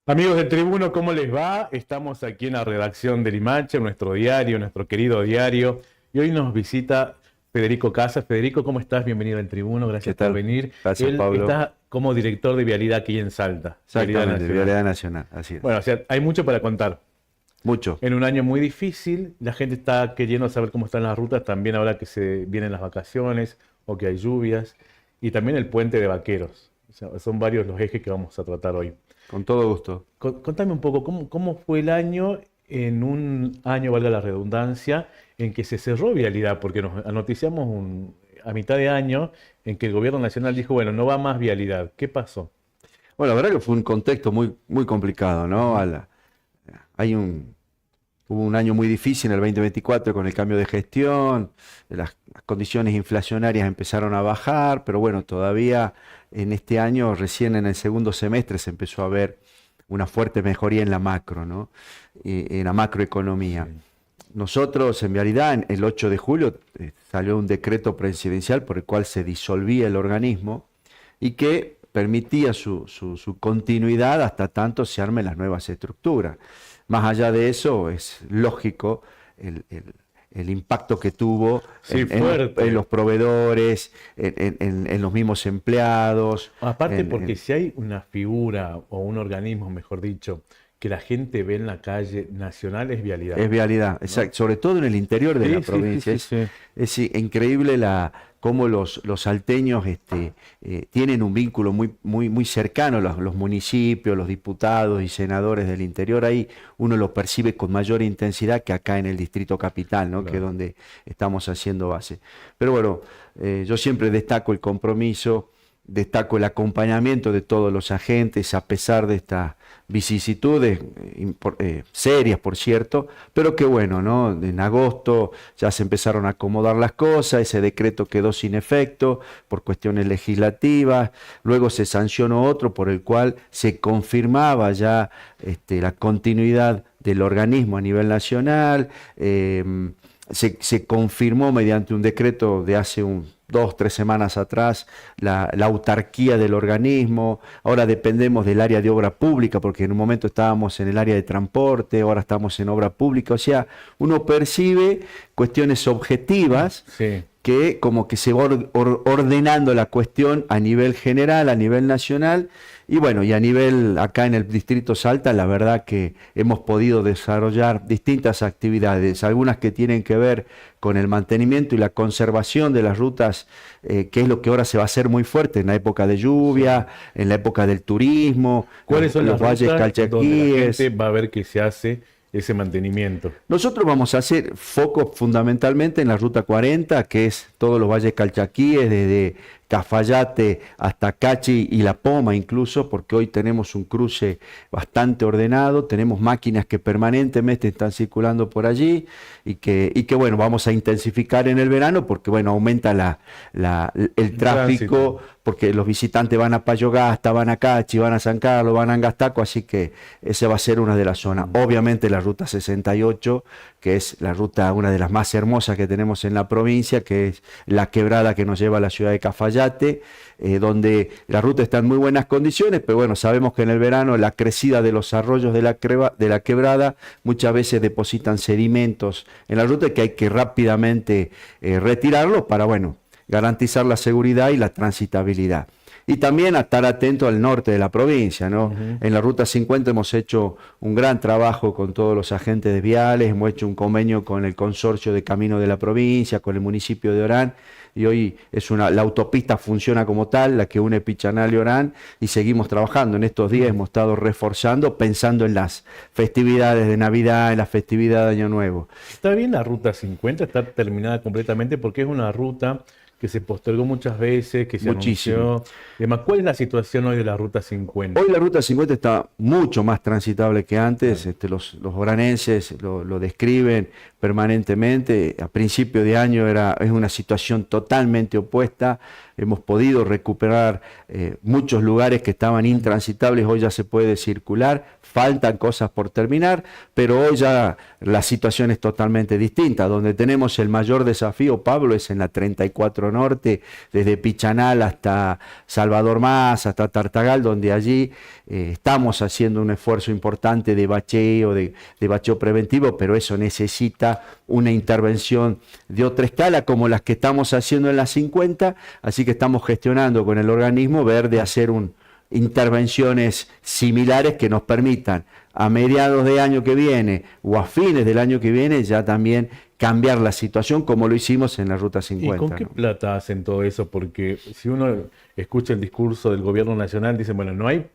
Amigos del Tribuno, ¿cómo les va? Estamos aquí en la redacción de Limache, nuestro diario, nuestro querido diario. Y hoy nos visita Federico Casas. Federico, ¿cómo estás? Bienvenido al Tribuno, ¿Qué gracias por tal? venir. Gracias, Él Pablo. está como director de Vialidad aquí en Salta, Vialidad Exactamente, Nacional. Vialidad Nacional, así es. Bueno, o sea, hay mucho para contar. Mucho. En un año muy difícil, la gente está queriendo saber cómo están las rutas, también ahora que se vienen las vacaciones o que hay lluvias, y también el puente de Vaqueros. O sea, son varios los ejes que vamos a tratar hoy. Con todo gusto. Contame un poco, ¿cómo fue el año en un año, valga la redundancia, en que se cerró Vialidad? Porque nos noticiamos a mitad de año en que el gobierno nacional dijo, bueno, no va más Vialidad. ¿Qué pasó? Bueno, la verdad que fue un contexto muy complicado, ¿no? Ujú. Hay hubo un año muy difícil en el 2024 con el cambio de gestión, las condiciones inflacionarias empezaron a bajar, pero bueno, todavía en este año, recién en el segundo semestre, se empezó a ver una fuerte mejoría en la macro, ¿no? En la macroeconomía. Sí. Nosotros, en realidad, el 8 de julio salió un decreto presidencial por el cual se disolvía el organismo y que permitía su continuidad hasta tanto se armen las nuevas estructuras. Más allá de eso, es lógico el, el- el impacto que tuvo Sí, en fuerte. los proveedores, en los mismos empleados. Aparte en- porque en- si hay una figura o un organismo, mejor dicho, que la gente ve en la calle nacional es Vialidad, Es vialidad, ¿no? exacto. Sobre todo en el interior de la Sí, sí, sí, provincia. sí, sí. Es increíble cómo los salteños tienen un vínculo muy cercano, los municipios, los diputados y senadores del interior. Ahí uno lo percibe con mayor intensidad que acá en el Distrito Capital, ¿no? Que es Claro. donde estamos haciendo base. Pero bueno, yo siempre destaco el compromiso, destaco el acompañamiento de todos los agentes, a pesar de estas vicisitudes serias, por cierto, pero que bueno, ¿no? En agosto ya se empezaron a acomodar las cosas, ese decreto quedó sin efecto por cuestiones legislativas, luego se sancionó otro por el cual se confirmaba ya la continuidad del organismo a nivel nacional, se confirmó mediante un decreto de hace 2, 3 semanas atrás la autarquía del organismo, ahora dependemos del área de obra pública, porque en un momento estábamos en el área de transporte, ahora estamos en obra pública, o sea, uno percibe cuestiones objetivas Sí. que como que se va ordenando la cuestión a nivel general, a nivel nacional, y bueno, y a nivel acá en el Distrito Salta, la verdad que hemos podido desarrollar distintas actividades, algunas que tienen que ver con el mantenimiento y la conservación de las rutas, que es lo que ahora se va a hacer muy fuerte en la época de Sí. lluvia, en la época del turismo, ¿Cuáles son los las valles rutas donde la gente calchaquíes. va a ver que se hace ese mantenimiento? Nosotros vamos a hacer foco fundamentalmente en la ruta 40, que es todos los valles calchaquíes, desde Cafayate hasta Cachi y La Poma incluso, porque hoy tenemos un cruce bastante ordenado, tenemos máquinas que permanentemente están circulando por allí y que bueno, vamos a intensificar en el verano porque bueno, aumenta el El tránsito. tráfico, porque los visitantes van a Payogasta, van a Cachi, van a San Carlos, van a Angastaco, así que esa va a ser una de las zonas. Mm. Obviamente la ruta 68, que es la ruta, una de las más hermosas que tenemos en la provincia, que es la quebrada que nos lleva a la ciudad de Cafayate, donde la ruta está en muy buenas condiciones, pero bueno, sabemos que en el verano la crecida de los arroyos de la quebrada muchas veces depositan sedimentos en la ruta que hay que rápidamente retirarlos para, bueno, garantizar la seguridad y la transitabilidad. Y también a estar atento al norte de la provincia, ¿no? Ujú. En la Ruta 50 hemos hecho un gran trabajo con todos los agentes de viales, hemos hecho un convenio con el consorcio de Camino de la Provincia, con el municipio de Orán, y hoy la autopista funciona como tal, la que une Pichanal y Orán, y seguimos trabajando. En estos días hemos estado reforzando, pensando en las festividades de Navidad, en las festividades de Año Nuevo. Está bien la ruta 50, está terminada completamente porque es una ruta que se postergó muchas veces, que se Muchísimo. anunció. Y demás. ¿Cuál es la situación hoy de la ruta 50? Hoy la Ruta 50 está mucho más transitable que antes, Claro. los oranenses lo describen, permanentemente. A principio de año es una situación totalmente opuesta. Hemos podido recuperar muchos lugares que estaban intransitables, hoy ya se puede circular, faltan cosas por terminar, pero hoy ya la situación es totalmente distinta. Donde tenemos el mayor desafío, Pablo, es en la 34 Norte, desde Pichanal hasta Salvador Más, hasta Tartagal, donde allí estamos haciendo un esfuerzo importante de bacheo, de bacheo preventivo, pero eso necesita una intervención de otra escala como las que estamos haciendo en la 50, así que estamos gestionando con el organismo ver de hacer intervenciones similares que nos permitan a mediados de año que viene o a fines del año que viene ya también cambiar la situación como lo hicimos en la Ruta 50. ¿Y con qué ¿no? plata hacen todo eso? Porque si uno escucha el discurso del gobierno nacional, dicen, bueno, no hay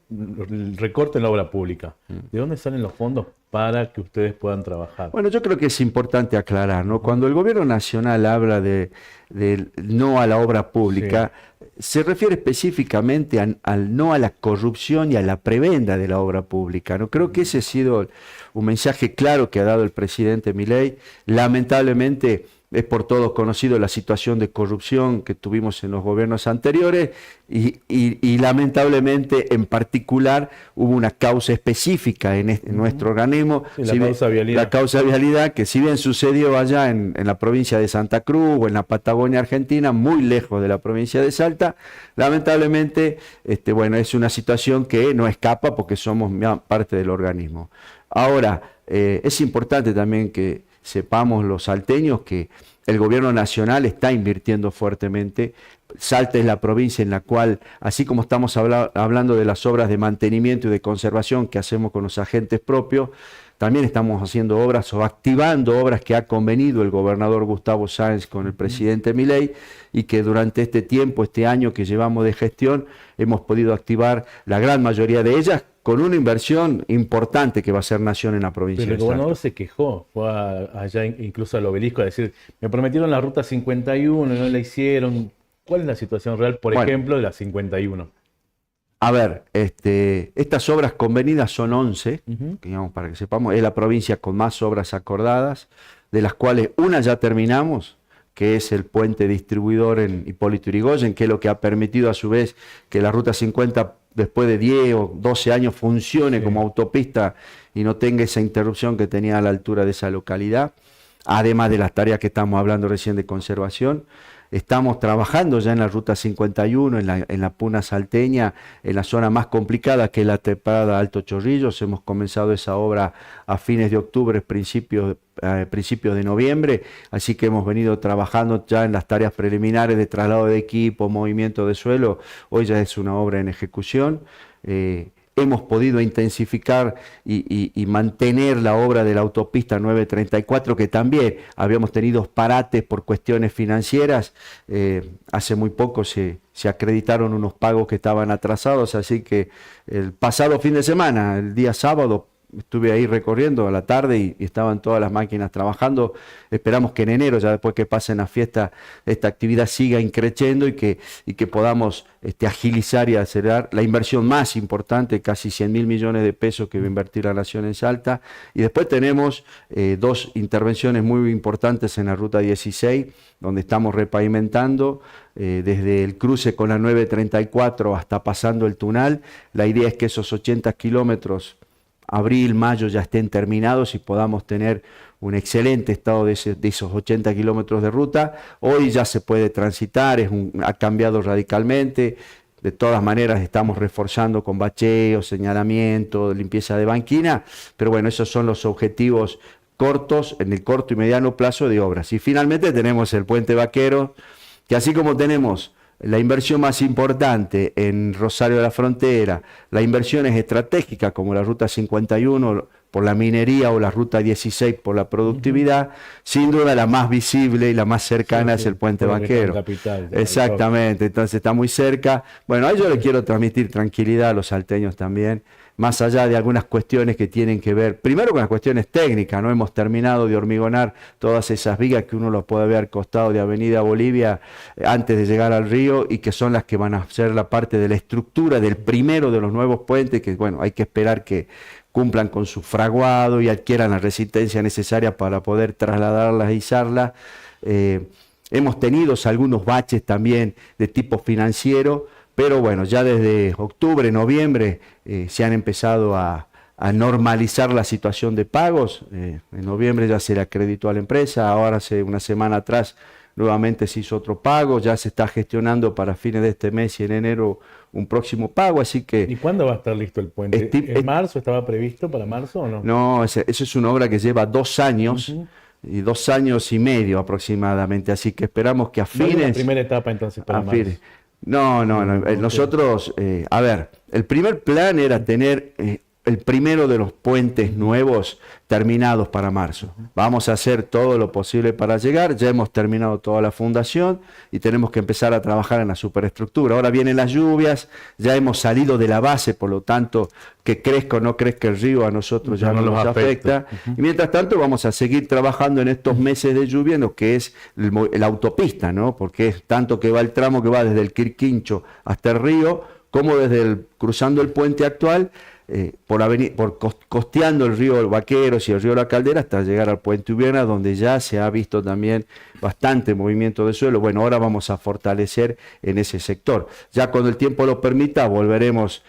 recorte en la obra pública. ¿De dónde salen los fondos para que ustedes puedan trabajar? Bueno, yo creo que es importante aclarar, ¿no? Cuando el gobierno nacional habla de no a la obra pública, se refiere específicamente al no a la corrupción y a la prebenda de la obra pública, ¿no? Creo que ese ha sido un mensaje claro que ha dado el presidente Milei. Lamentablemente es por todos conocido la situación de corrupción que tuvimos en los gobiernos anteriores y lamentablemente en particular hubo una causa específica en nuestro organismo, Sí, la causa vialidad. la causa vialidad, que si bien sucedió allá en la provincia de Santa Cruz o en la Patagonia Argentina, muy lejos de la provincia de Salta, lamentablemente bueno, es una situación que no escapa porque somos parte del organismo. Ahora, es importante también que sepamos los salteños que el gobierno nacional está invirtiendo fuertemente. Salta es la provincia en la cual, así como estamos hablando de las obras de mantenimiento y de conservación que hacemos con los agentes propios, también estamos haciendo obras o activando obras que ha convenido el gobernador Gustavo Sáenz con el presidente Milei y que durante este tiempo, este año que llevamos de gestión, hemos podido activar la gran mayoría de ellas con una inversión importante que va a ser Nación en la provincia Pero el de Salta. gobernador se quejó, fue allá incluso al obelisco a decir, me prometieron la ruta 51 y no la hicieron. ¿Cuál es la situación real, por Bueno, ejemplo, de la 51? A ver, estas obras convenidas son 11, Ujú. digamos, para que sepamos, es la provincia con más obras acordadas, de las cuales una ya terminamos, que es el puente distribuidor en Hipólito Yrigoyen, que es lo que ha permitido a su vez que la Ruta 50 después de 10 o 12 años funcione Sí. como autopista y no tenga esa interrupción que tenía a la altura de esa localidad, además de las tareas que estamos hablando recién de conservación. Estamos trabajando ya en la Ruta 51, en la Puna Salteña, en la zona más complicada que es la trepada Alto Chorrillos. Hemos comenzado esa obra a fines de octubre, principios de noviembre, así que hemos venido trabajando ya en las tareas preliminares de traslado de equipo, movimiento de suelo. Hoy ya es una obra en ejecución. Hemos podido intensificar y mantener la obra de la autopista 934, que también habíamos tenido parates por cuestiones financieras. Hace muy poco se acreditaron unos pagos que estaban atrasados, así que el pasado fin de semana, el día sábado, estuve ahí recorriendo a la tarde y estaban todas las máquinas trabajando. Esperamos que en enero, ya después que pasen las fiestas, esta actividad siga increciendo y que podamos agilizar y acelerar la inversión más importante, casi 100.000 millones de pesos que va a invertir la Nación en Salta. Y después tenemos dos intervenciones muy importantes en la Ruta 16, donde estamos repavimentando desde el cruce con la 934 hasta pasando el Tunal. La idea es que esos 80 kilómetros abril, mayo ya estén terminados y podamos tener un excelente estado de esos 80 kilómetros de ruta. Hoy ya se puede transitar, ha cambiado radicalmente. De todas maneras estamos reforzando con bacheo, señalamiento, limpieza de banquina, pero bueno, esos son los objetivos cortos, en el corto y mediano plazo de obras. Y finalmente tenemos el Puente Vaquero, que así como tenemos la inversión más importante en Rosario de la Frontera, las inversiones estratégicas como la Ruta 51 por la minería o la Ruta 16 por la productividad, sin duda la más visible y la más cercana es el Puente Vaquero. Capital, Exactamente, entonces está muy cerca. Bueno, a yo le quiero transmitir tranquilidad a los salteños también, más allá de algunas cuestiones que tienen que ver, primero con las cuestiones técnicas. No hemos terminado de hormigonar todas esas vigas que uno lo puede ver al costado de Avenida Bolivia antes de llegar al río y que son las que van a ser la parte de la estructura del primero de los nuevos puentes, que bueno, hay que esperar que cumplan con su fraguado y adquieran la resistencia necesaria para poder trasladarlas e izarlas. Hemos tenido algunos baches también de tipo financiero, pero bueno, ya desde octubre, noviembre se han empezado a normalizar la situación de pagos. En noviembre ya se le acreditó a la empresa, ahora hace una semana atrás nuevamente se hizo otro pago, ya se está gestionando para fines de este mes y en enero un próximo pago, así que... ¿Y cuándo va a estar listo el puente? ¿En marzo estaba previsto para marzo o no? No, eso es una obra que lleva 2 años, y 2 años y medio aproximadamente, así que esperamos que a fines... No, la primera etapa entonces para marzo. No, nosotros, a ver, el primer plan era tener el primero de los puentes nuevos terminados para marzo. Vamos a hacer todo lo posible para llegar, ya hemos terminado toda la fundación y tenemos que empezar a trabajar en la superestructura. Ahora vienen las lluvias, ya hemos salido de la base, por lo tanto, que crezca o no crezca el río a nosotros ya no nos afecta. Y mientras tanto vamos a seguir trabajando en estos meses de lluvia en lo que es la autopista, ¿no? Porque es tanto que va el tramo que va desde el Quirquincho hasta el río, como desde cruzando el puente actual, costeando el río Vaqueros y el río La Caldera hasta llegar al puente Ubiana, donde ya se ha visto también bastante movimiento de suelo. Bueno, ahora vamos a fortalecer en ese sector. Ya cuando el tiempo lo permita, volveremos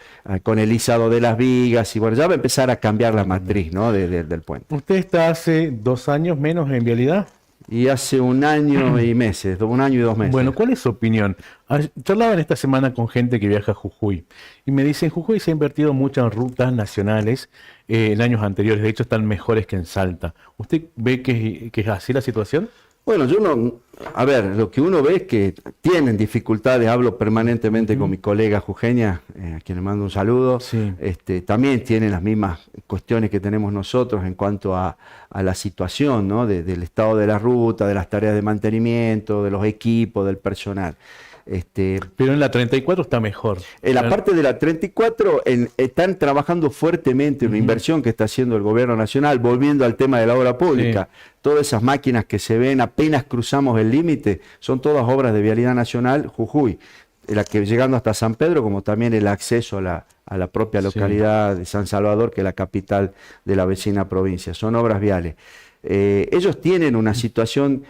con el izado de las vigas y bueno, ya va a empezar a cambiar la matriz, ¿no? del puente. ¿Usted está hace 2 años menos en vialidad? Y hace 1 año y meses, 1 año y 2 meses. Bueno, ¿cuál es su opinión? Charlaba esta semana con gente que viaja a Jujuy y me dicen, Jujuy se ha invertido mucho en rutas nacionales en años anteriores, de hecho están mejores que en Salta. ¿Usted ve que es así la situación? Bueno, yo no, a ver, lo que uno ve es que tienen dificultades, hablo permanentemente con mi colega jujeña, a quien le mando un saludo, Sí. También tienen las mismas cuestiones que tenemos nosotros en cuanto a la situación, ¿no? Del estado de la ruta, de las tareas de mantenimiento, de los equipos, del personal. Pero en la 34 está mejor. En la parte de la 34 están trabajando fuertemente en una inversión que está haciendo el gobierno nacional, volviendo al tema de la obra pública. Sí. Todas esas máquinas que se ven apenas cruzamos el límite son todas obras de Vialidad Nacional Jujuy, la que llegando hasta San Pedro, como también el acceso a la propia localidad de San Salvador, que es la capital de la vecina provincia. Son obras viales. Ellos tienen una situación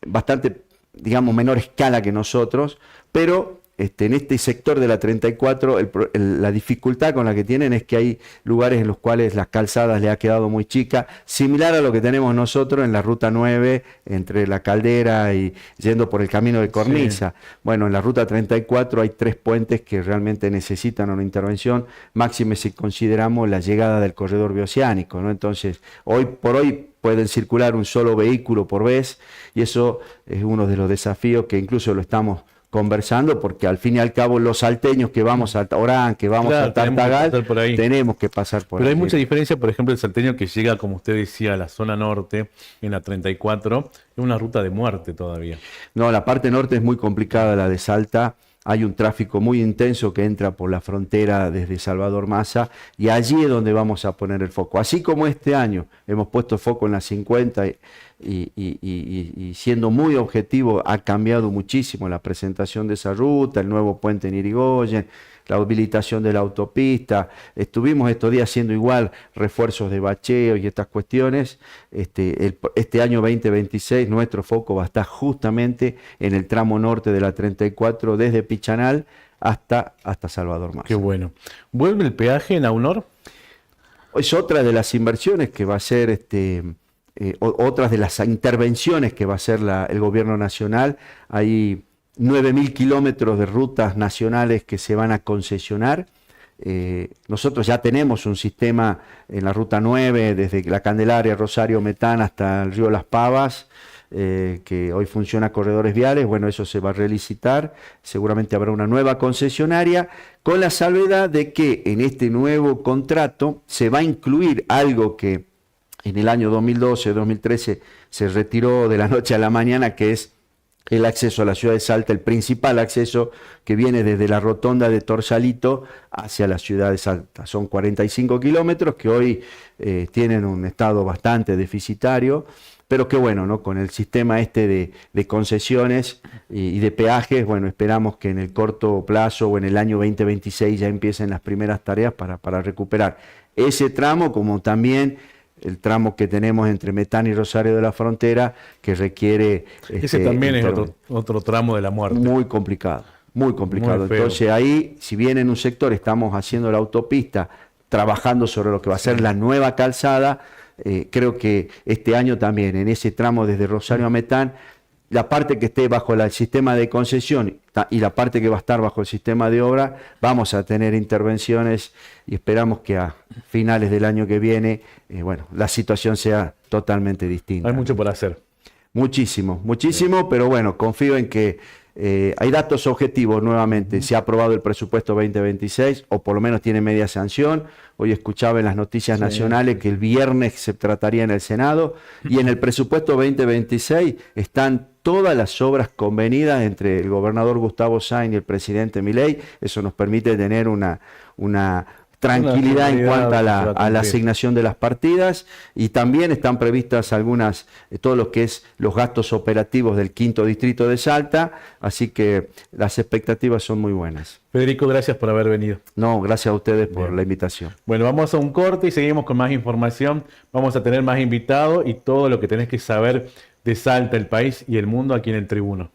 bastante, digamos, menor escala que nosotros, pero en este sector de la 34 la dificultad con la que tienen es que hay lugares en los cuales las calzadas le ha quedado muy chica, similar a lo que tenemos nosotros en la ruta 9 entre La Caldera y yendo por el camino de Cornisa. Sí. Bueno, en la ruta 34 hay 3 puentes que realmente necesitan una intervención, máxime si consideramos la llegada del corredor bioceánico, ¿no? Entonces, hoy por hoy pueden circular un solo vehículo por vez y eso es uno de los desafíos que incluso lo estamos conversando, porque al fin y al cabo los salteños que vamos a Orán, que vamos a Tartagal, tenemos que pasar por ahí. Pero hay mucha diferencia, por ejemplo, el salteño que llega, como usted decía, a la zona norte, en la 34, es una ruta de muerte todavía. No, la parte norte es muy complicada, la de Salta. Hay un tráfico muy intenso que entra por la frontera desde Salvador Massa y allí es donde vamos a poner el foco. Así como este año hemos puesto foco en la 50 y siendo muy objetivo, ha cambiado muchísimo la presentación de esa ruta, el nuevo puente en Irigoyen, la habilitación de la autopista. Estuvimos estos días haciendo igual refuerzos de bacheo y estas cuestiones. Este año 2026 nuestro foco va a estar justamente en el tramo norte de la 34 desde Pichanal hasta Salvador Massa. Qué bueno. ¿Vuelve el peaje en Aunor? Es otra de las inversiones que va a ser otras de las intervenciones que va a hacer el gobierno nacional. Hay 9.000 kilómetros de rutas nacionales que se van a concesionar. Nosotros ya tenemos un sistema en la ruta 9, desde la Candelaria, Rosario, Metán hasta el río Las Pavas, que hoy funciona corredores viales. Bueno, eso se va a relicitar, seguramente habrá una nueva concesionaria, con la salvedad de que en este nuevo contrato se va a incluir algo que en el año 2012-2013 se retiró de la noche a la mañana, que es el acceso a la ciudad de Salta, el principal acceso que viene desde la rotonda de Torsalito hacia la ciudad de Salta. Son 45 kilómetros que hoy tienen un estado bastante deficitario, pero que bueno, ¿no? Con el sistema este de concesiones y de peajes, bueno, esperamos que en el corto plazo o en el año 2026 ya empiecen las primeras tareas para recuperar ese tramo, como también el tramo que tenemos entre Metán y Rosario de la Frontera, que requiere... Ese también es otro tramo de la muerte. Muy complicado, muy complicado. Muy feo. Entonces ahí, si bien en un sector estamos haciendo la autopista, trabajando sobre lo que va a ser la nueva calzada, creo que este año también, en ese tramo desde Rosario a Metán, la parte que esté bajo el sistema de concesión y la parte que va a estar bajo el sistema de obra, vamos a tener intervenciones y esperamos que a finales del año que viene, bueno, la situación sea totalmente distinta. Hay mucho por hacer. Muchísimo, muchísimo, pero bueno, confío en que hay datos objetivos nuevamente. Se ha aprobado el presupuesto 2026, o por lo menos tiene media sanción. Hoy escuchaba en las noticias nacionales que el viernes se trataría en el Senado, y en el presupuesto 2026 están todas las obras convenidas entre el gobernador Gustavo Sainz y el presidente Milei. Eso nos permite tener una tranquilidad en cuanto a la asignación de las partidas, y también están previstas algunas, todo lo que es los gastos operativos del quinto distrito de Salta, así que las expectativas son muy buenas. Federico, gracias por haber venido. No, gracias a ustedes por la invitación. Bueno, vamos a un corte y seguimos con más información. Vamos a tener más invitados y todo lo que tenés que saber de Salta, el país y el mundo aquí en el Tribuno.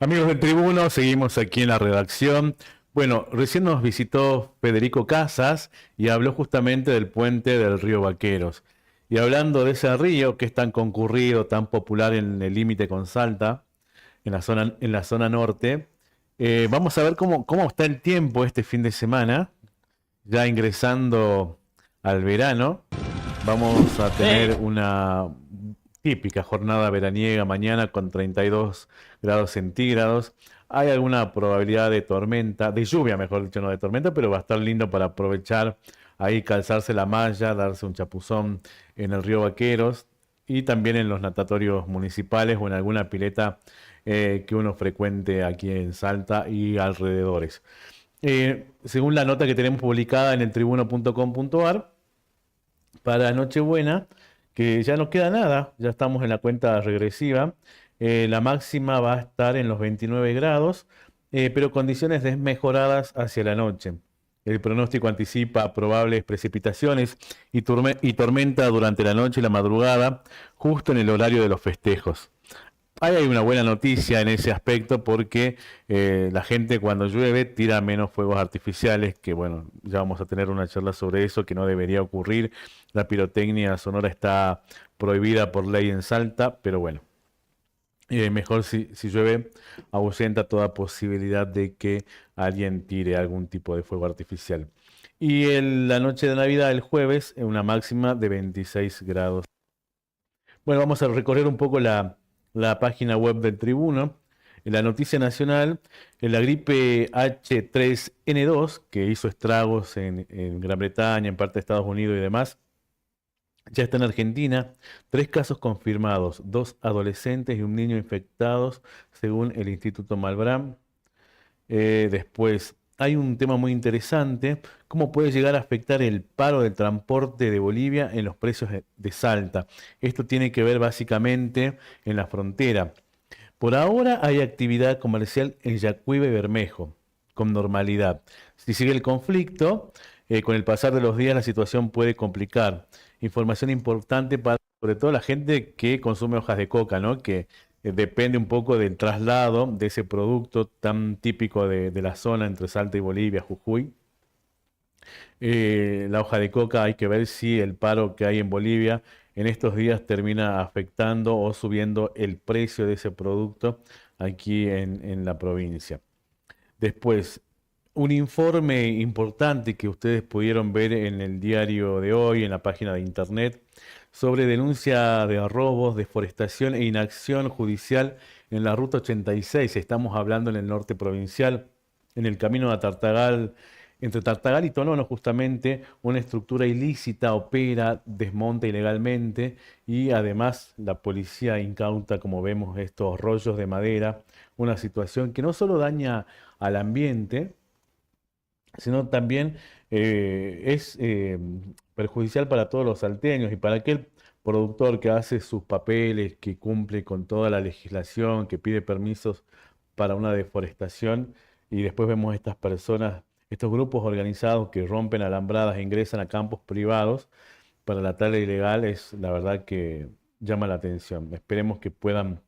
Amigos del Tribuno, seguimos aquí en la redacción. Bueno, recién nos visitó Federico Casas y habló justamente del puente del río Vaqueros. Y hablando de ese río que es tan concurrido, tan popular en el límite con Salta, en la zona norte, vamos a ver cómo está el tiempo este fin de semana, ya ingresando al verano. Vamos a tener una típica jornada veraniega mañana con 32 grados centígrados. Hay alguna probabilidad de tormenta, de lluvia, mejor dicho, no de tormenta, pero va a estar lindo para aprovechar ahí, calzarse la malla, darse un chapuzón en el río Vaqueros y también en los natatorios municipales o en alguna pileta que uno frecuente aquí en Salta y alrededores. Según la nota que tenemos publicada en el tribuno.com.ar, para Nochebuena, que ya no queda nada, ya estamos en la cuenta regresiva. La máxima va a estar en los 29 grados, pero condiciones desmejoradas hacia la noche. El pronóstico anticipa probables precipitaciones y tormenta durante la noche y la madrugada, justo en el horario de los festejos. Ahí hay una buena noticia en ese aspecto porque la gente cuando llueve tira menos fuegos artificiales, que bueno, ya vamos a tener una charla sobre eso, que no debería ocurrir. La pirotecnia sonora está prohibida por ley en Salta, pero bueno, mejor si llueve, ahuyenta toda posibilidad de que alguien tire algún tipo de fuego artificial. Y en la noche de Navidad, el jueves, una máxima de 26 grados. Bueno, vamos a recorrer un poco la página web del Tribuno. En la noticia nacional, en la gripe H3N2, que hizo estragos en Gran Bretaña, en parte de Estados Unidos y demás, ya está en Argentina. 3 casos confirmados, 2 adolescentes y un niño infectados, según el Instituto Malbrán. Después, hay un tema muy interesante, cómo puede llegar a afectar el paro del transporte de Bolivia en los precios de Salta. Esto tiene que ver básicamente en la frontera. Por ahora hay actividad comercial en Yacuiba y Bermejo, con normalidad. Si sigue el conflicto, con el pasar de los días la situación puede complicar. Información importante para sobre todo la gente que consume hojas de coca, ¿no? Que depende un poco del traslado de ese producto tan típico de la zona entre Salta y Bolivia, Jujuy. La hoja de coca, hay que ver si el paro que hay en Bolivia en estos días termina afectando o subiendo el precio de ese producto aquí en la provincia. Después, un informe importante que ustedes pudieron ver en el diario de hoy, en la página de internet, sobre denuncia de robos, deforestación e inacción judicial en la Ruta 86. Estamos hablando en el norte provincial, en el camino a Tartagal, entre Tartagal y Tonono, justamente, una estructura ilícita opera, desmonta ilegalmente y además la policía incauta, como vemos, estos rollos de madera, una situación que no solo daña al ambiente, sino también es perjudicial para todos los salteños y para aquel productor que hace sus papeles, que cumple con toda la legislación, que pide permisos para una deforestación y después vemos estas personas, estos grupos organizados que rompen alambradas e ingresan a campos privados para la tala ilegal, es la verdad que llama la atención. Esperemos que puedan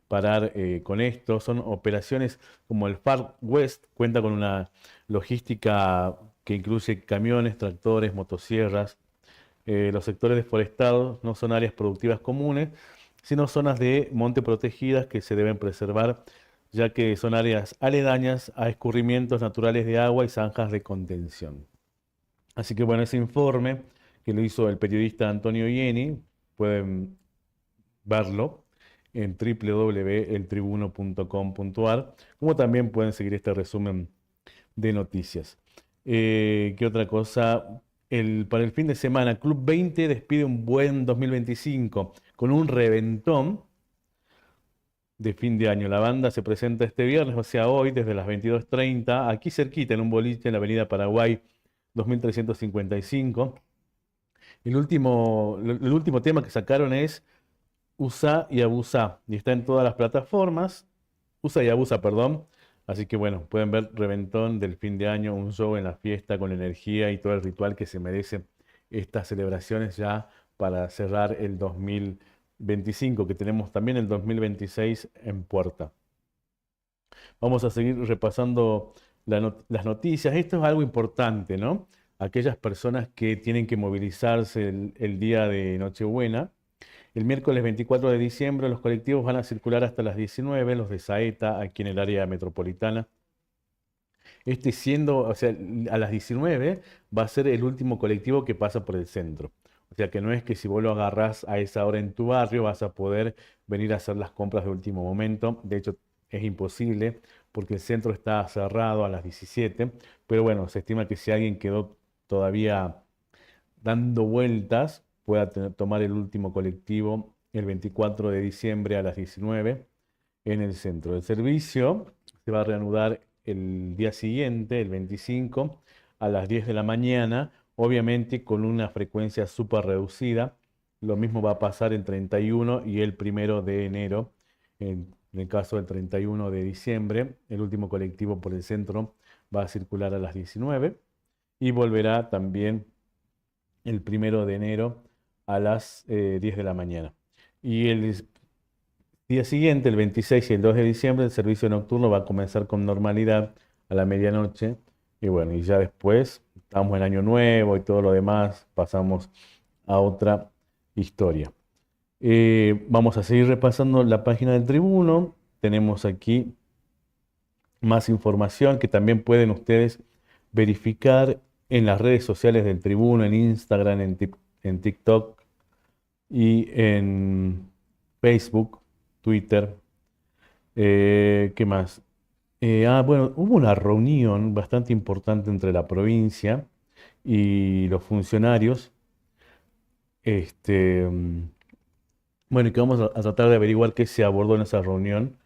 parar con esto. Son operaciones como el Far West, cuenta con una logística que incluye camiones, tractores, motosierras. Los sectores deforestados no son áreas productivas comunes, sino zonas de monte protegidas que se deben preservar, ya que son áreas aledañas a escurrimientos naturales de agua y zanjas de contención. Así que bueno, ese informe que lo hizo el periodista Antonio Ieni, pueden verlo en www.eltribuno.com.ar, como también pueden seguir este resumen de noticias. ¿Qué otra cosa? Para el fin de semana, Club 20 despide un buen 2025 con un reventón de fin de año. La banda se presenta este viernes, o sea, hoy, desde las 22:30, aquí cerquita, en un boliche en la Avenida Paraguay 2355. El último tema que sacaron es Usa y Abusa, y está en todas las plataformas. Usa y Abusa, perdón. Así que bueno, pueden ver Reventón del fin de año, un show en la fiesta con energía y todo el ritual que se merece estas celebraciones ya para cerrar el 2025, que tenemos también el 2026 en puerta. Vamos a seguir repasando las noticias. Esto es algo importante, ¿no? Aquellas personas que tienen que movilizarse el día de Nochebuena. El miércoles 24 de diciembre los colectivos van a circular hasta las 19, los de Saeta, aquí en el área metropolitana. O sea, a las 19 va a ser el último colectivo que pasa por el centro. O sea que no es que si vos lo agarrás a esa hora en tu barrio vas a poder venir a hacer las compras de último momento. De hecho, es imposible porque el centro está cerrado a las 17. Pero bueno, se estima que si alguien quedó todavía dando vueltas, pueda tomar el último colectivo el 24 de diciembre a las 19 en el centro. El servicio se va a reanudar el día siguiente, el 25, a las 10 de la mañana, obviamente con una frecuencia súper reducida. Lo mismo va a pasar el 31 y el 1 de enero. En el caso del 31 de diciembre, el último colectivo por el centro va a circular a las 19 y volverá también el 1 de enero a las 10 de la mañana. Y el día siguiente, el 26 y el 2 de diciembre, el servicio nocturno va a comenzar con normalidad a la medianoche. Y bueno, y ya después, estamos en Año Nuevo y todo lo demás, pasamos a otra historia. Vamos a seguir repasando la página del Tribuno. Tenemos aquí más información que también pueden ustedes verificar en las redes sociales del Tribuno, en Instagram, en TikTok y en Facebook, Twitter. ¿Qué más? Bueno, hubo una reunión bastante importante entre la provincia y los funcionarios. Este, bueno, y que vamos a tratar de averiguar qué se abordó en esa reunión.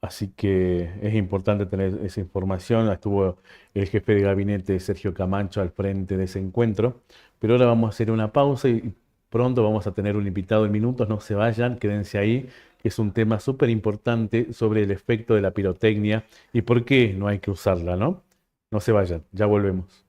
Así que es importante tener esa información. Estuvo el jefe de gabinete Sergio Camacho al frente de ese encuentro. Pero ahora vamos a hacer una pausa y pronto vamos a tener un invitado en minutos. No se vayan, quédense ahí, que es un tema súper importante sobre el efecto de la pirotecnia y por qué no hay que usarla, ¿no? No se vayan, ya volvemos.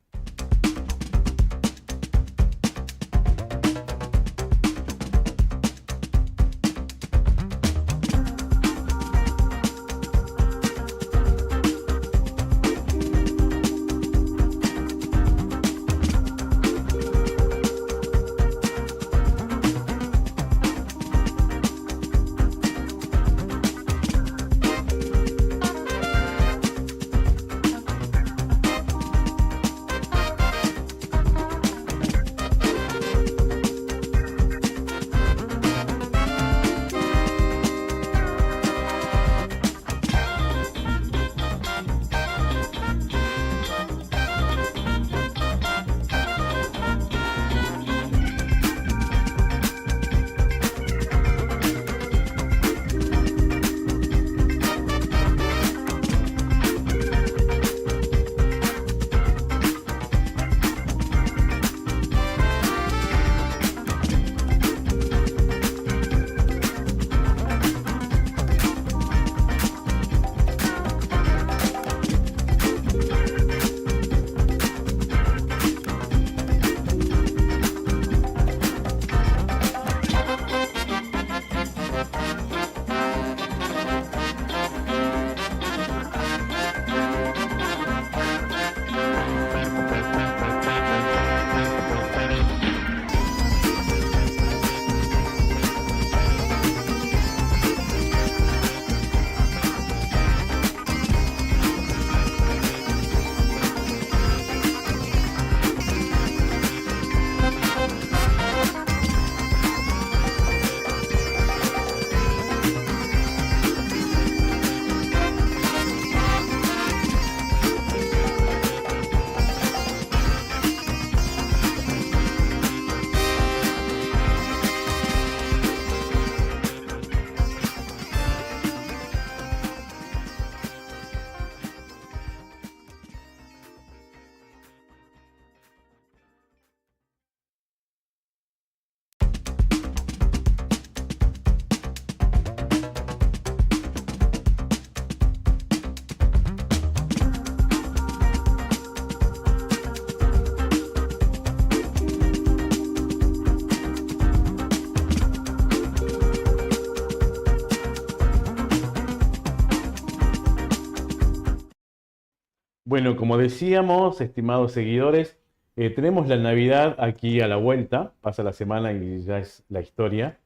Bueno, como decíamos, estimados seguidores, tenemos la Navidad aquí a la vuelta, pasa la semana y ya es la historia.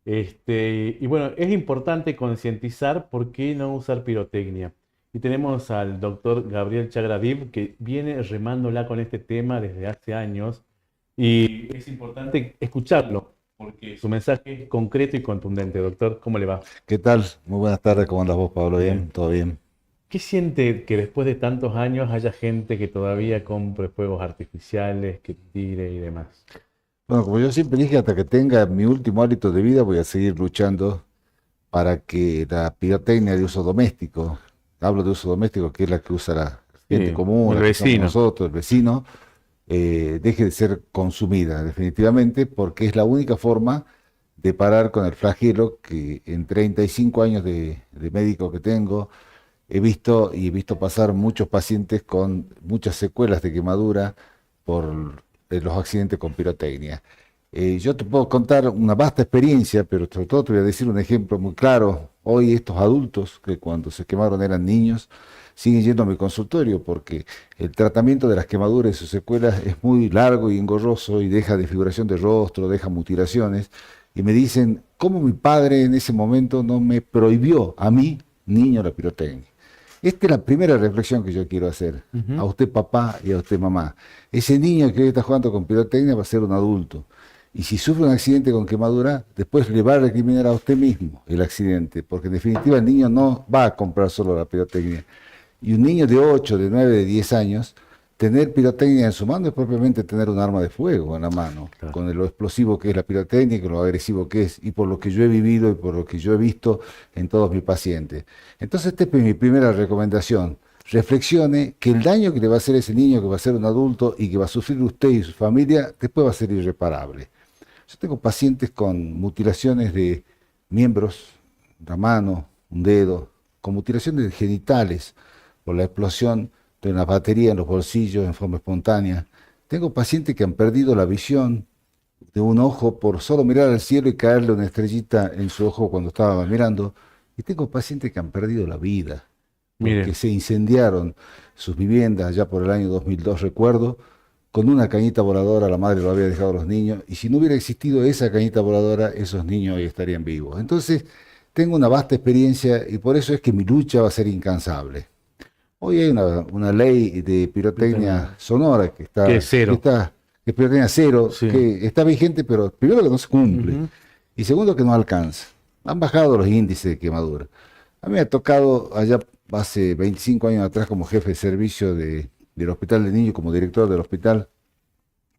Y bueno, es importante concientizar por qué no usar pirotecnia. Y tenemos al doctor Gabriel Chagradib que viene remándola con este tema desde hace años y es importante escucharlo porque su mensaje es concreto y contundente. Doctor, ¿cómo le va? ¿Qué tal? Muy buenas tardes, ¿cómo andas vos, Pablo? Bien. ¿Bien? ¿Todo bien? ¿Qué siente que después de tantos años haya gente que todavía compre fuegos artificiales, que tire y demás? Bueno, como yo siempre dije, hasta que tenga mi último hálito de vida voy a seguir luchando para que la pirotecnia de uso doméstico, hablo de uso doméstico, que es la que usa la gente Sí, común, el la que usamos vecino. nosotros, el vecino, deje de ser consumida definitivamente, porque es la única forma de parar con el flagelo que en 35 años de médico que tengo, he visto pasar muchos pacientes con muchas secuelas de quemadura por los accidentes con pirotecnia. Yo te puedo contar una vasta experiencia, pero sobre todo te voy a decir un ejemplo muy claro. Hoy estos adultos que cuando se quemaron eran niños, siguen yendo a mi consultorio porque el tratamiento de las quemaduras y sus secuelas es muy largo y engorroso y deja desfiguración de rostro, deja mutilaciones. Y me dicen, ¿cómo mi padre en ese momento no me prohibió a mí, niño, la pirotecnia? Esta es la primera reflexión que yo quiero hacer, a Ujú. usted papá y a usted mamá. Ese niño que hoy está jugando con pirotecnia va a ser un adulto. Y si sufre un accidente con quemadura, después le va a recriminar a usted mismo el accidente, porque en definitiva el niño no va a comprar solo la pirotecnia. Y un niño de 8, de 9, de 10 años, tener pirotecnia en su mano es propiamente tener un arma de fuego en la mano, Claro. con lo explosivo que es la pirotecnia y con lo agresivo que es, y por lo que yo he vivido y por lo que yo he visto en todos mis pacientes. Entonces, esta es mi primera recomendación. Reflexione que el daño que le va a hacer ese niño, que va a ser un adulto y que va a sufrir usted y su familia, después va a ser irreparable. Yo tengo pacientes con mutilaciones de miembros, una mano, un dedo, con mutilaciones genitales por la explosión de una batería en los bolsillos en forma espontánea. Tengo pacientes que han perdido la visión de un ojo por solo mirar al cielo y caerle una estrellita en su ojo cuando estaba mirando. Y tengo pacientes que han perdido la vida porque Mire, se incendiaron sus viviendas ya por el año 2002, recuerdo, con una cañita voladora. La madre lo había dejado a los niños, y si no hubiera existido esa cañita voladora, esos niños hoy estarían vivos. Entonces, tengo una vasta experiencia y por eso es que mi lucha va a ser incansable. Hoy hay una ley de pirotecnia sonora que que es está, que cero. está, que es pirotecnia cero, Sí. que está vigente, pero primero que no se cumple, Ujú. y segundo que no alcanza. Han bajado los índices de quemadura. A mí me ha tocado allá hace 25 años atrás como jefe de servicio del Hospital de Niños, como director del hospital,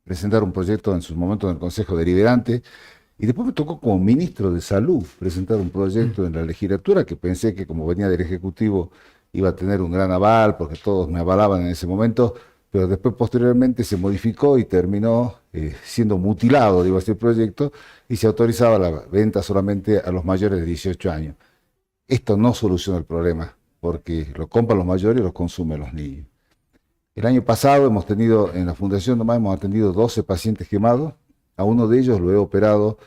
presentar un proyecto en sus momentos en el Consejo Deliberante, y después me tocó como ministro de Salud presentar un proyecto en la legislatura que pensé que como venía del Ejecutivo iba a tener un gran aval, porque todos me avalaban en ese momento, pero después posteriormente se modificó y terminó siendo mutilado, digo, este proyecto, y se autorizaba la venta solamente a los mayores de 18 años. Esto no soluciona el problema, porque lo compran los mayores y lo consumen los niños. El año pasado hemos tenido, en la Fundación nomás hemos atendido 12 pacientes quemados. A uno de ellos lo he operado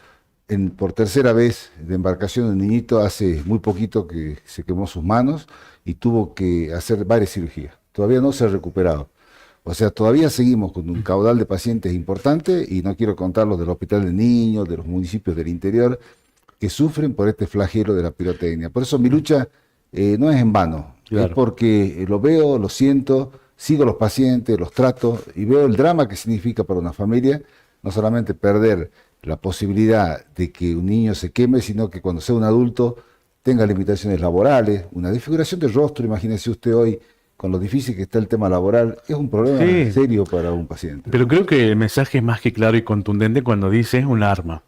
por tercera vez de embarcación. Un niñito hace muy poquito que se quemó sus manos y tuvo que hacer varias cirugías. Todavía no se ha recuperado. O sea, todavía seguimos con un caudal de pacientes importante, y no quiero contar los del Hospital de Niños, de los municipios del interior, que sufren por este flagelo de la pirotecnia. Por eso mi lucha no es en vano, es Claro. porque lo veo, lo siento, sigo a los pacientes, los trato y veo el drama que significa para una familia, no solamente perder la posibilidad de que un niño se queme, sino que cuando sea un adulto tenga limitaciones laborales, una desfiguración del rostro. Imagínese usted hoy, con lo difícil que está el tema laboral, es un problema Sí, serio para un paciente. pero creo que el mensaje es más que claro y contundente cuando dice es un arma.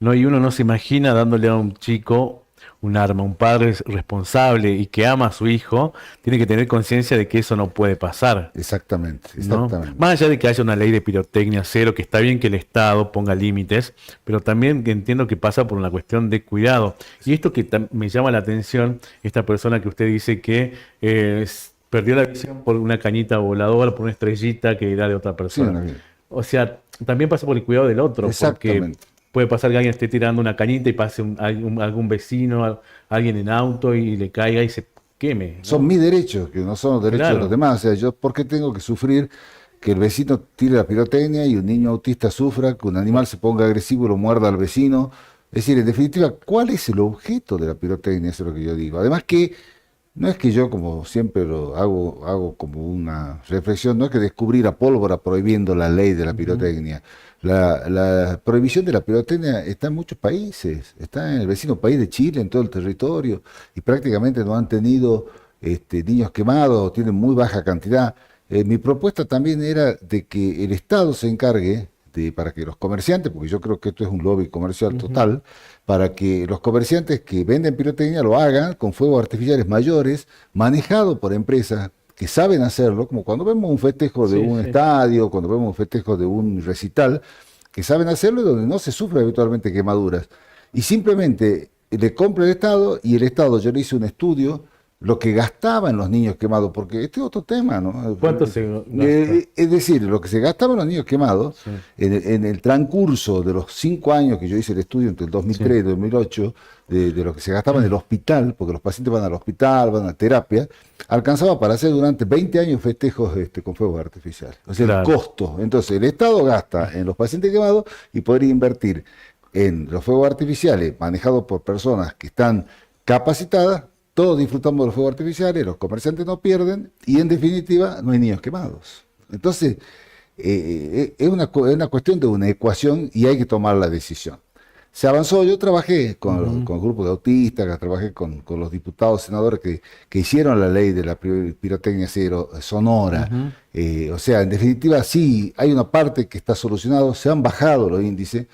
¿No? Y uno no se imagina dándole a un chico un arma. Un padre responsable y que ama a su hijo tiene que tener conciencia de que eso no puede pasar. Exactamente, ¿No? exactamente. Más allá de que haya una ley de pirotecnia cero, que está bien que el Estado ponga límites, pero también que entiendo que pasa por una cuestión de cuidado. Y esto que me llama la atención, esta persona que usted dice que perdió la visión por una cañita voladora, por una estrellita que era de otra Sí, persona. O sea, también pasa por el cuidado del otro, porque exactamente. puede pasar que alguien esté tirando una cañita y pase algún vecino, alguien en auto y le caiga y se queme, ¿no? Son mis derechos, que no son los derechos de Claro. los demás. O sea, yo, ¿por qué tengo que sufrir que el vecino tire la pirotecnia y un niño autista sufra, que un animal se ponga agresivo y lo muerda al vecino? Es decir, en definitiva, ¿cuál es el objeto de la pirotecnia? Eso es lo que yo digo. Además que no es que yo, como siempre lo hago como una reflexión, no es que descubrir la pólvora prohibiendo la ley de la pirotecnia. La prohibición de la pirotecnia está en muchos países, está en el vecino país de Chile, en todo el territorio, y prácticamente no han tenido niños quemados, tienen muy baja cantidad. Mi propuesta también era de que el Estado se encargue para que los comerciantes, porque yo creo que esto es un lobby comercial total, para que los comerciantes que venden pirotecnia lo hagan con fuegos artificiales mayores, manejado por empresas que saben hacerlo, como cuando vemos un festejo de Sí, un sí. estadio, cuando vemos un festejo de un recital, que saben hacerlo y donde no se sufre habitualmente quemaduras. Y simplemente le compra el Estado y el Estado, yo le hice un estudio, lo que gastaban los niños quemados, porque este es otro tema, ¿no? ¿Cuánto se gasta? Es decir, lo que se gastaban los niños quemados Sí. en el transcurso de los 5 años que yo hice el estudio entre el 2003 y Sí. 2008, de lo que se gastaba en el hospital, porque los pacientes van al hospital, van a terapia, alcanzaba para hacer durante 20 años festejos con fuegos artificiales. O sea, Claro. el costo. Entonces, el Estado gasta en los pacientes quemados y podría invertir en los fuegos artificiales manejados por personas que están capacitadas. Todos disfrutamos de los fuegos artificiales, los comerciantes no pierden y en definitiva no hay niños quemados. Entonces, es una cuestión de una ecuación y hay que tomar la decisión. Se avanzó, yo trabajé con grupos de autistas, trabajé con los diputados, senadores que hicieron la ley de la pirotecnia cero sonora. O sea, en definitiva, sí, hay una parte que está solucionado, se han bajado los índices,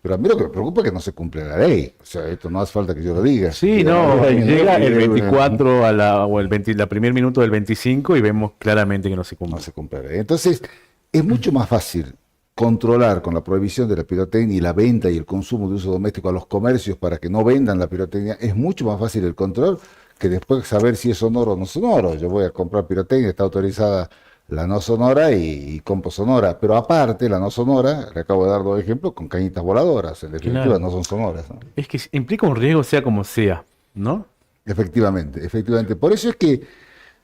pero a mí lo que me preocupa es que no se cumple la ley. O sea, esto no hace falta que yo lo diga. Sí, Llega no, el año llega nuevo y el llega 24 o el 20, la primer minuto del 25 y vemos claramente que no se cumple. no se cumple la ley. Entonces, es mucho más fácil controlar con la prohibición de la pirotecnia y la venta y el consumo de uso doméstico a los comercios para que no vendan la pirotecnia. Es mucho más fácil el control que después saber si es sonoro o no sonoro. Yo voy a comprar pirotecnia, está autorizada la no sonora y compro sonora. Pero aparte, la no sonora, le acabo de dar 2 ejemplos, con cañitas voladoras. En definitiva, Claro. no son sonoras, ¿no? Es que implica un riesgo sea como sea, ¿no? Efectivamente, efectivamente. Por eso es que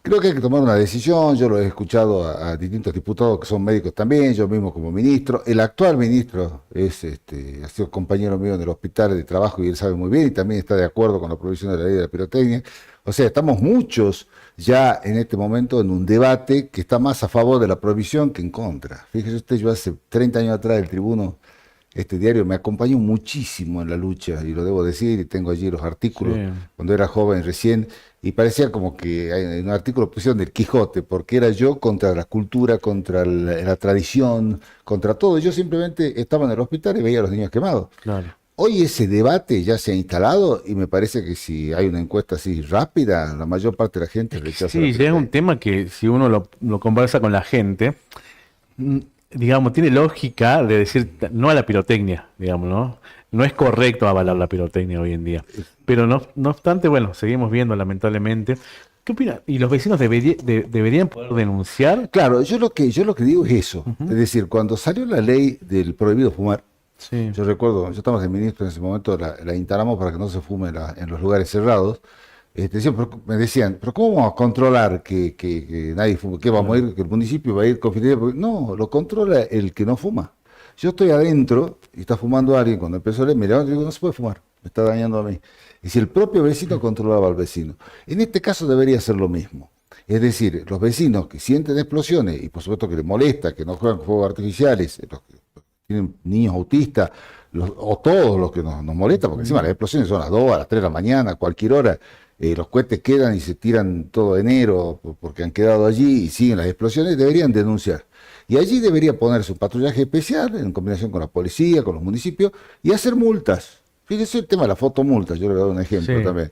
creo que hay que tomar una decisión. Yo lo he escuchado a distintos diputados que son médicos también, yo mismo como ministro. El actual ministro ha sido compañero mío en el hospital de trabajo y él sabe muy bien y también está de acuerdo con la prohibición de la ley de la pirotecnia. O sea, estamos muchos ya en este momento en un debate que está más a favor de la prohibición que en contra. Fíjese usted, yo hace 30 años atrás el Tribuno, este diario me acompañó muchísimo en la lucha, y lo debo decir, y tengo allí los artículos, Sí. cuando era joven recién, y parecía como que en un artículo pusieron del Quijote, porque era yo contra la cultura, contra la tradición, contra todo. Yo simplemente estaba en el hospital y veía a los niños quemados. Claro. Hoy ese debate ya se ha instalado y me parece que si hay una encuesta así rápida, la mayor parte de la gente rechaza la Sí, ya es un pirotecnia. tema que si uno lo conversa con la gente, mm, digamos, tiene lógica de decir no a la pirotecnia, digamos, ¿no? No es correcto avalar la pirotecnia hoy en día. Pero no obstante, bueno, seguimos viendo lamentablemente. ¿Qué opina? ¿Y los vecinos deberían poder denunciar? Claro, yo lo que digo es eso. Es decir, cuando salió la ley del prohibido fumar, Sí. yo recuerdo, yo estaba de ministro en ese momento, la instalamos para que no se fume en los lugares cerrados. Me decían, pero ¿cómo vamos a controlar que nadie fume? ¿Qué vamos a ir? ¿Que el municipio va a ir con fidelidad? No, lo controla el que no fuma. Yo estoy adentro y está fumando alguien. Cuando empezó a leer, me levanto y digo, no se puede fumar, me está dañando a mí. Y si el propio vecino controlaba al vecino. En este caso debería ser lo mismo. Es decir, los vecinos que sienten explosiones y por supuesto que les molesta, que no juegan con fuegos artificiales, los que tienen niños autistas, o todos los que nos molesta, porque encima las explosiones son a las 2, a las 3 de la mañana, a cualquier hora. Los cohetes quedan y se tiran todo enero porque han quedado allí y siguen las explosiones, deberían denunciar. Y allí debería ponerse un patrullaje especial en combinación con la policía, con los municipios y hacer multas. Fíjese el tema de la fotomulta, yo le voy a dar un ejemplo Sí. también.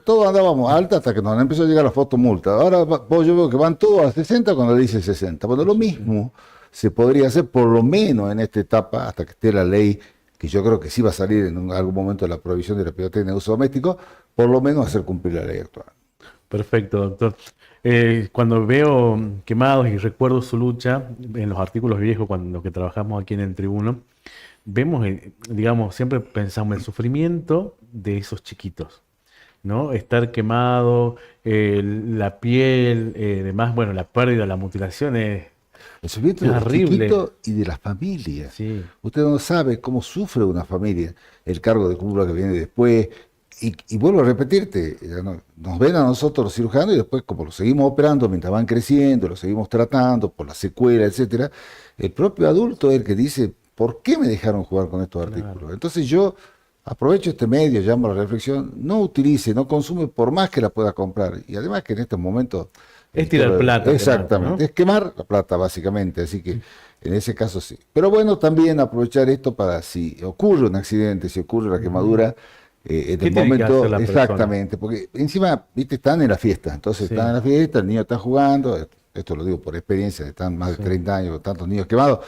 Todos andábamos alta hasta que nos empezó a llegar la fotomulta. Ahora yo veo que van todos a 60 cuando le dice 60. Bueno, lo mismo se podría hacer por lo menos en esta etapa hasta que esté la ley, que yo creo que sí va a salir en algún momento la prohibición de la pirotecnia de uso doméstico, por lo menos hacer cumplir la ley actual. Perfecto, doctor. Cuando veo quemados y recuerdo su lucha en los artículos viejos, cuando los que trabajamos aquí en el Tribuno, vemos, digamos, siempre pensamos en el sufrimiento de esos chiquitos. ¿no? Estar quemado, la piel, además, bueno, la pérdida, la mutilación es El sufrimiento de los horrible. chiquitos y de las familias. Sí, Usted no sabe cómo sufre una familia, el cargo de cúpula que viene después. Y vuelvo a repetirte, nos ven a nosotros los cirujanos y después como los seguimos operando mientras van creciendo, los seguimos tratando por la secuela, etcétera, el propio adulto es el que dice, ¿por qué me dejaron jugar con estos claro. artículos? Entonces yo aprovecho este medio, llamo a la reflexión, no utilice, no consume por más que la pueda comprar. Y además que en estos momentos... Es tirar plata, Exactamente, ¿no? es quemar la plata básicamente, así que en ese caso sí. Pero bueno, también aprovechar esto para si ocurre un accidente, si ocurre la quemadura, en ¿Qué el tiene que hacer momento, la persona? exactamente, porque encima, viste, están en la fiesta, entonces Sí, están en la fiesta, el niño está jugando, esto lo digo por experiencia, están más de sí. 30 años, tantos niños quemados,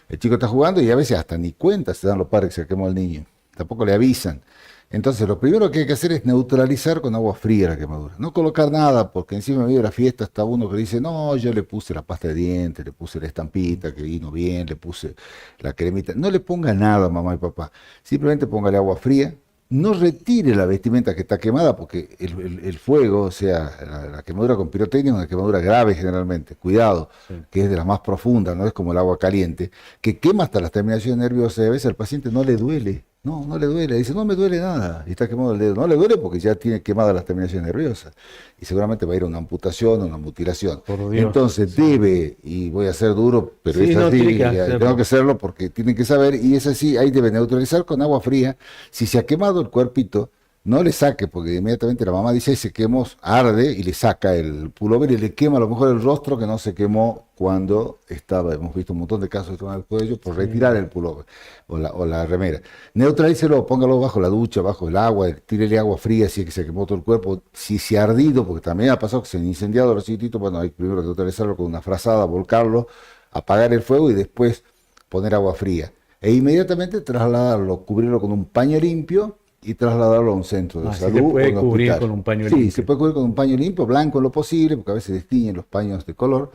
el chico está jugando y a veces hasta ni cuenta se dan los padres que se quemó el niño, tampoco le avisan. Entonces, lo primero que hay que hacer es neutralizar con agua fría la quemadura. No colocar nada, porque encima en medio de la fiesta está uno que dice, no, yo le puse la pasta de dientes, le puse la estampita que vino bien, le puse la cremita. No le ponga nada, mamá y papá. Simplemente póngale agua fría. No retire la vestimenta que está quemada, porque el fuego, o sea, la quemadura con pirotecnia es una quemadura grave generalmente. Cuidado, Sí. que es de las más profundas, no es como el agua caliente, que quema hasta las terminaciones nerviosas y a veces al paciente no le duele. No, no le duele. Dice, no me duele nada. Y está quemado el dedo. No le duele porque ya tiene quemadas las terminaciones nerviosas. Y seguramente va a ir a una amputación o una mutilación. Por Dios. Entonces Sí. debe, y voy a ser duro, pero Sí, es no, así, tiene que y hacerlo. tengo que hacerlo porque tienen que saber, y es así, ahí debe neutralizar con agua fría. Si se ha quemado el cuerpito, no le saque, porque inmediatamente la mamá dice, se quemó, arde y le saca el pullover y le quema a lo mejor el rostro que no se quemó cuando estaba. Hemos visto un montón de casos de tomar el cuello por retirar el pullover o la remera. Neutralícelo, póngalo bajo la ducha, bajo el agua, tírele agua fría si es que se quemó todo el cuerpo. Si se ha ardido, porque también ha pasado que se han incendiado los chiquititos, bueno, hay primero que neutralizarlo con una frazada, volcarlo, apagar el fuego y después poner agua fría. E inmediatamente trasladarlo, cubrirlo con un paño limpio y trasladarlo a un centro de Ah, se salud te puede o un cubrir hospital. con un paño Sí, limpio. se puede cubrir con un paño limpio, blanco en lo posible, porque a veces destiñen los paños de color,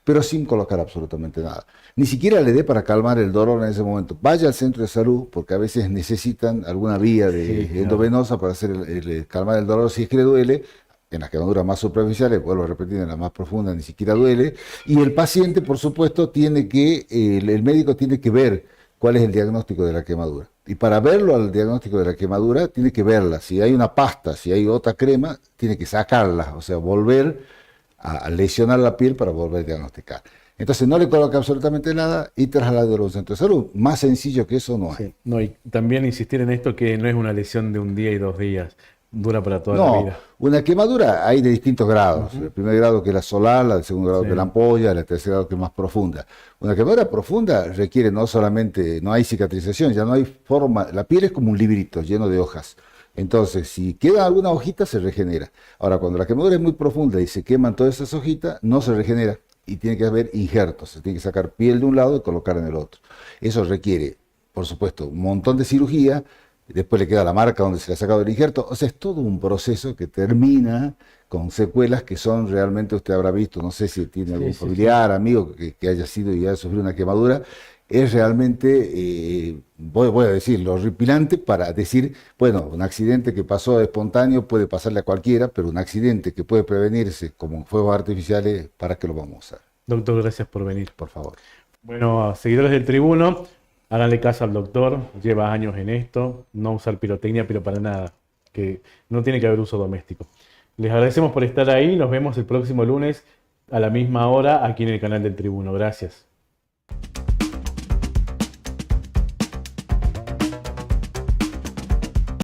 pero sin colocar absolutamente nada. Ni siquiera le dé para calmar el dolor en ese momento. Vaya al centro de salud, porque a veces necesitan alguna vía Sí, claro. endovenosa para hacer calmar el dolor si es que le duele. En las quemaduras más superficiales, vuelvo a repetir, en las más profundas ni siquiera duele. Y el paciente, por supuesto, el médico tiene que ver cuál es el diagnóstico de la quemadura. Y para verlo al diagnóstico de la quemadura, tiene que verla. Si hay una pasta, si hay otra crema, tiene que sacarla, o sea, volver a lesionar la piel para volver a diagnosticar. Entonces no le coloca absolutamente nada y trasladarlo a un centro de salud. Más sencillo que eso no hay. Sí. No, y también insistir en esto que no es una lesión de un día y 2 días, dura para toda la No, vida. una quemadura hay de distintos grados. El primer grado que es la solar, el segundo grado Sí. que es la ampolla, el tercer grado que es más profunda. Una quemadura profunda requiere no solamente, no hay cicatrización, ya no hay forma, la piel es como un librito lleno de hojas. Entonces, si queda alguna hojita, se regenera. Ahora, cuando la quemadura es muy profunda y se queman todas esas hojitas, no se regenera y tiene que haber injertos. Se tiene que sacar piel de un lado y colocar en el otro. Eso requiere, por supuesto, un montón de cirugía. Después le queda la marca donde se le ha sacado el injerto. O sea, es todo un proceso que termina con secuelas que son realmente, usted habrá visto, no sé si tiene Sí, algún sí, familiar, amigo que haya sido y haya sufrido una quemadura, es realmente, voy a decirlo, horripilante para decir, bueno, un accidente que pasó espontáneo puede pasarle a cualquiera, pero un accidente que puede prevenirse como fuegos artificiales, ¿para qué lo vamos a usar? Doctor, gracias por venir. Por favor. Bueno, seguidores del Tribuno, háganle caso al doctor, lleva años en esto, no usar pirotecnia, pero para nada, que no tiene que haber uso doméstico. Les agradecemos por estar ahí, nos vemos el próximo lunes a la misma hora aquí en el canal del Tribuno. Gracias.